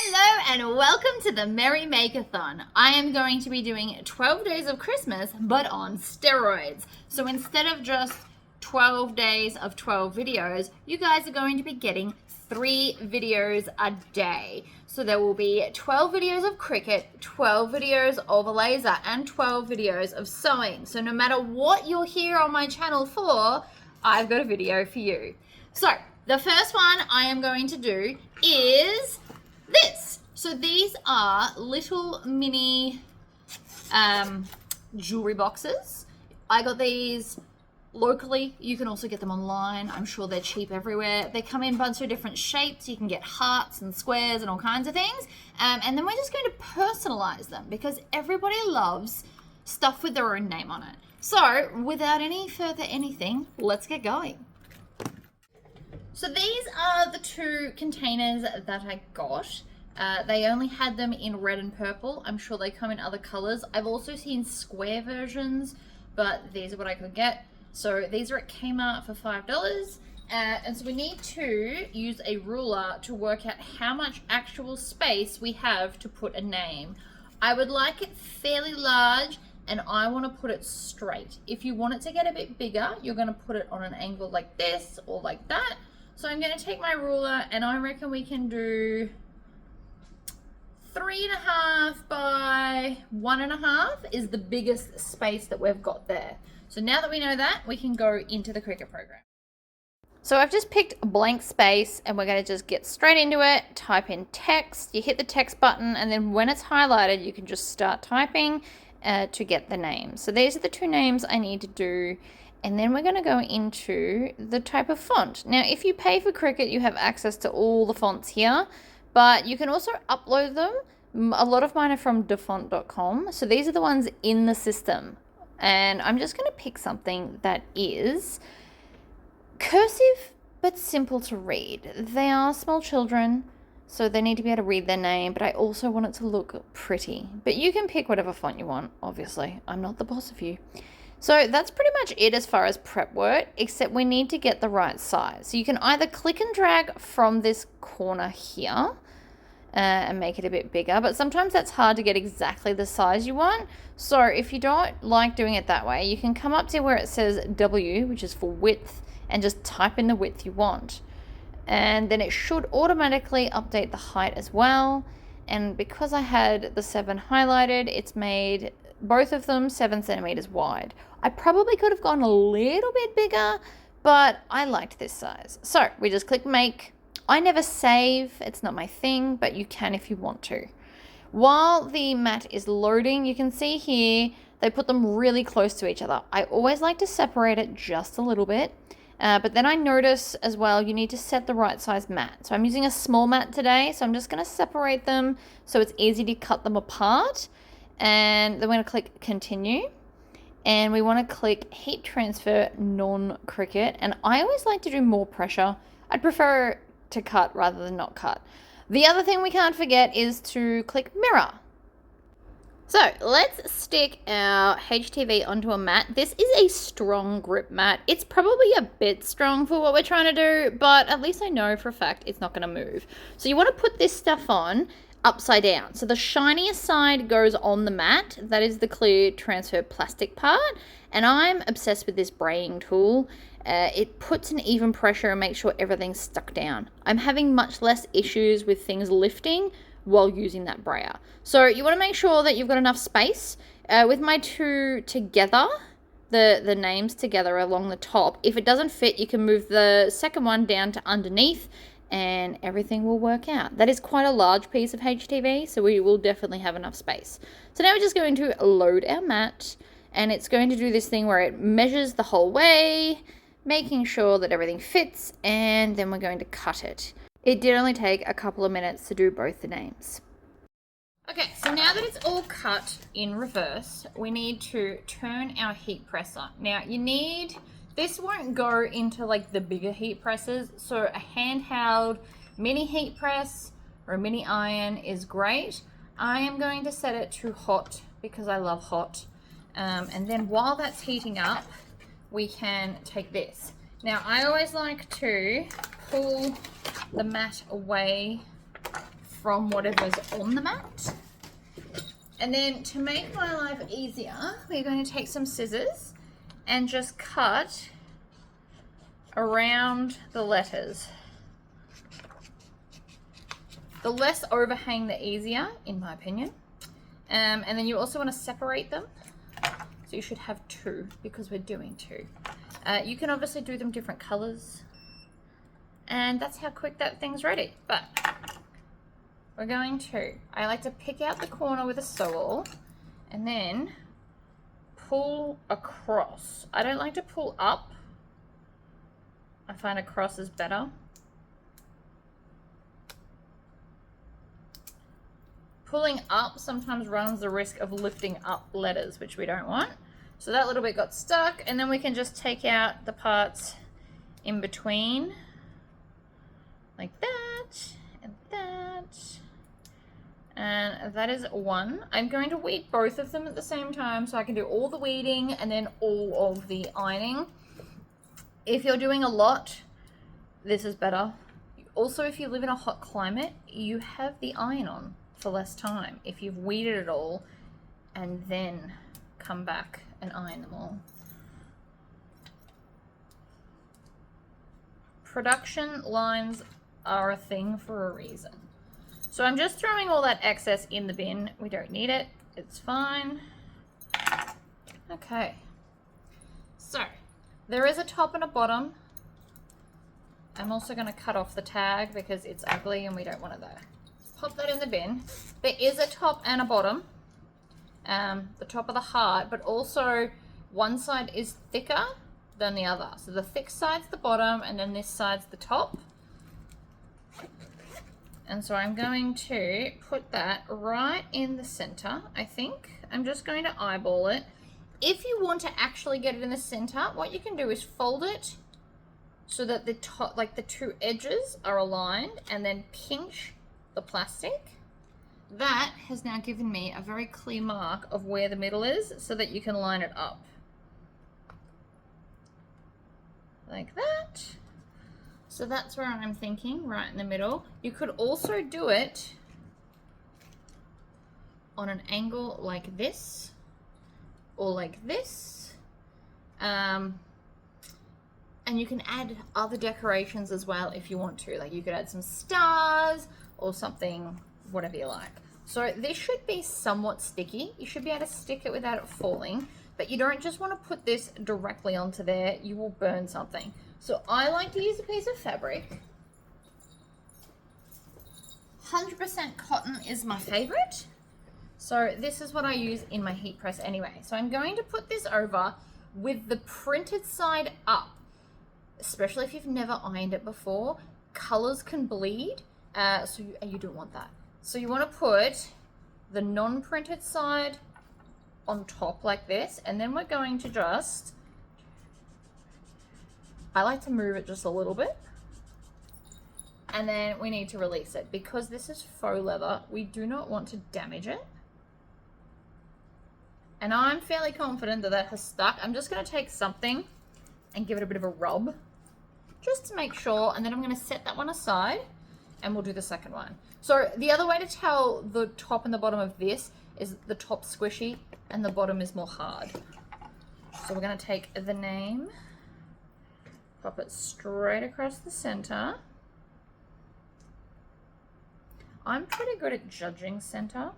Hello and welcome to the Merry Makeathon. I am going to be doing 12 days of Christmas, but on steroids. So instead of just 12 days of 12 videos, you guys are going to be getting 3 videos a day. So there will be 12 videos of cricket, 12 videos of a laser, and 12 videos of sewing. So no matter what you're here on my channel for, I've got a video for you. So the first one I am going to do is this. So these are little mini jewelry boxes. I got these locally. You can also get them online. I'm sure they're cheap everywhere. They come in a bunch of different shapes. You can get hearts and squares and all kinds of things. And then we're just going to personalize them because everybody loves stuff with their own name on it. So without any further anything, let's get going. So these are the 2 containers that I got. They only had them in red and purple. I'm sure they come in other colors. I've also seen square versions, but these are what I could get. So these are at Kmart for $5. And so we need to use a ruler to work out how much actual space we have to put a name. I would like it fairly large, and I want to put it straight. If you want it to get a bit bigger, you're going to put it on an angle like this or like that. So I'm going to take my ruler, and I reckon we can do 3.5 by 1.5 is the biggest space that we've got there. So now that we know that, we can go into the Cricut program. So I've just picked a blank space, and we're going to just get straight into it. Type in text, you hit the text button, and then when it's highlighted, you can just start typing to get the name. So these are the 2 names I need to do. And then we're going to go into the type of font. Now, if you pay for Cricut, you have access to all the fonts here, but you can also upload them. A lot of mine are from dafont.com. So these are the ones in the system. And I'm just going to pick something that is cursive, but simple to read. They are small children, so they need to be able to read their name, but I also want it to look pretty. But you can pick whatever font you want, obviously. I'm not the boss of you. So that's pretty much it as far as prep work, except we need to get the right size. So you can either click and drag from this corner here and make it a bit bigger, but sometimes that's hard to get exactly the size you want. So if you don't like doing it that way, you can come up to where it says W, which is for width, and just type in the width you want. And then it should automatically update the height as well. And because I had the 7 highlighted, it's made both of them 7 centimeters wide. I probably could have gone a little bit bigger, but I liked this size. So we just click make. I never save, it's not my thing, but you can if you want to. While the mat is loading, you can see here, they put them really close to each other. I always like to separate it just a little bit, but then I notice as well, you need to set the right size mat. So I'm using a small mat today, so I'm just gonna separate them so it's easy to cut them apart. And then we're going to click continue, and we want to click heat transfer non-Cricut, and I always like to do more pressure. I'd prefer to cut rather than not cut. The other thing we can't forget is to click mirror. So let's stick our HTV onto a mat. This is a strong grip mat. It's probably a bit strong for what we're trying to do, but at least I know for a fact it's not going to move. So you want to put this stuff on upside down. So the shiniest side goes on the mat. That is the clear transfer plastic part. And I'm obsessed with this braying tool. It puts an even pressure and makes sure everything's stuck down. I'm having much less issues with things lifting while using that brayer. So you want to make sure that you've got enough space. With my 2 together, the names together along the top, if it doesn't fit, you can move the second one down to underneath, and everything will work out. That is quite a large piece of HTV, so we will definitely have enough space. So now we're just going to load our mat, and it's going to do this thing where it measures the whole way, making sure that everything fits, and then we're going to cut it. It did only take a couple of minutes to do both the names. Okay, so now that it's all cut in reverse, we need to turn our heat presser. Now this won't go into like the bigger heat presses, so a handheld mini heat press or a mini iron is great. I am going to set it to hot because I love hot. And then while that's heating up, we can take this. Now I always like to pull the mat away from whatever's on the mat. And then to make my life easier, we're going to take some scissors and just cut around the letters. The less overhang, the easier, in my opinion. And then you also want to separate them. So you should have 2 because we're doing 2. You can obviously do them different colors. And that's how quick that thing's ready. But we're going to, I like to pick out the corner with a sewall and then pull across. I don't like to pull up. I find across is better. Pulling up sometimes runs the risk of lifting up letters, which we don't want. So that little bit got stuck, and then we can just take out the parts in between, like that, and that. And that is 1. I'm going to weed both of them at the same time so I can do all the weeding and then all of the ironing. If you're doing a lot, this is better. Also, if you live in a hot climate, you have the iron on for less time if you've weeded it all and then come back and iron them all. Production lines are a thing for a reason. So I'm just throwing all that excess in the bin. We don't need it. It's fine. Okay. So there is a top and a bottom. I'm also going to cut off the tag because it's ugly and we don't want it there. Pop that in the bin. There is a top and a bottom. The top of the heart, but also one side is thicker than the other. So the thick side's the bottom and then this side's the top. And so I'm going to put that right in the center, I think. I'm just going to eyeball it. If you want to actually get it in the center, what you can do is fold it so that the top, like the 2 edges are aligned, and then pinch the plastic. That has now given me a very clear mark of where the middle is so that you can line it up. Like that. So that's where I'm thinking, right in the middle. You could also do it on an angle like this or like this. And you can add other decorations as well if you want to. Like you could add some stars or something, whatever you like. So this should be somewhat sticky. You should be able to stick it without it falling, but you don't just want to put this directly onto there. You will burn something. So I like to use a piece of fabric. 100% cotton is my favorite. So this is what I use in my heat press anyway. So I'm going to put this over with the printed side up, especially if you've never ironed it before. Colors can bleed, so you don't want that. So you want to put the non-printed side on top like this, and then we're going to just, I like to move it just a little bit, and then we need to release it. Because this is faux leather, we do not want to damage it. And I'm fairly confident that that has stuck. I'm just going to take something and give it a bit of a rub just to make sure, and then I'm going to set that one aside and we'll do the second one. So the other way to tell the top and the bottom of this is the top squishy and the bottom is more hard. So we're going to take the name, pop it straight across the center. I'm pretty good at judging center.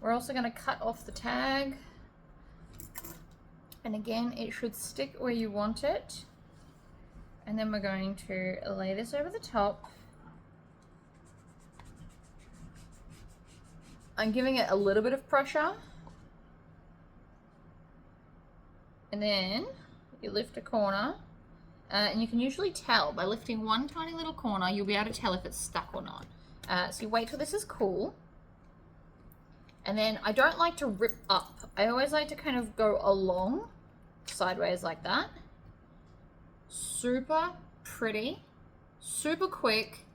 We're also going to cut off the tag. And again, it should stick where you want it. And then we're going to lay this over the top. I'm giving it a little bit of pressure. And then you lift a corner. And you can usually tell by lifting one tiny little corner, you'll be able to tell if it's stuck or not. So you wait till this is cool. And then I don't like to rip up. I always like to kind of go along, sideways like that. Super pretty, super quick,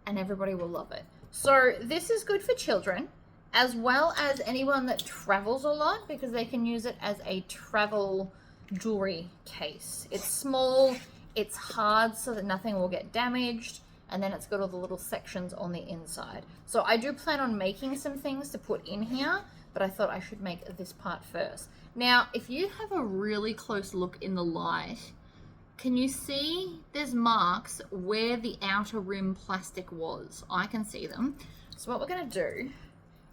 and everybody will love it. So this is good for children, as well as anyone that travels a lot, because they can use it as a travel jewelry case. It's small, it's hard so that nothing will get damaged, and then it's got all the little sections on the inside. So I do plan on making some things to put in here, but I thought I should make this part first. Now, if you have a really close look in the light, can you see there's marks where the outer rim plastic was? I can see them. So what we're gonna do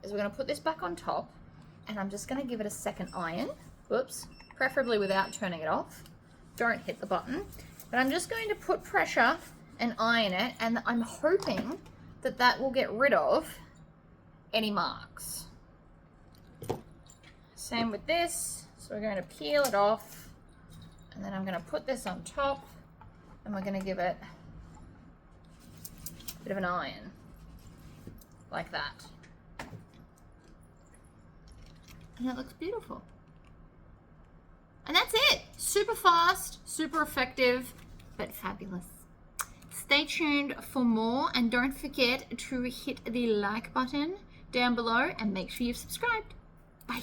is we're gonna put this back on top, and I'm just gonna give it a second iron. Whoops, preferably without turning it off. Don't hit the button. But I'm just going to put pressure and iron it, and I'm hoping that that will get rid of any marks. Same with this. So we're going to peel it off, and then I'm going to put this on top, and we're going to give it a bit of an iron, like that. And it looks beautiful. And that's it. Super fast, super effective, but fabulous. Stay tuned for more, and don't forget to hit the like button down below and make sure you've subscribed. Bye.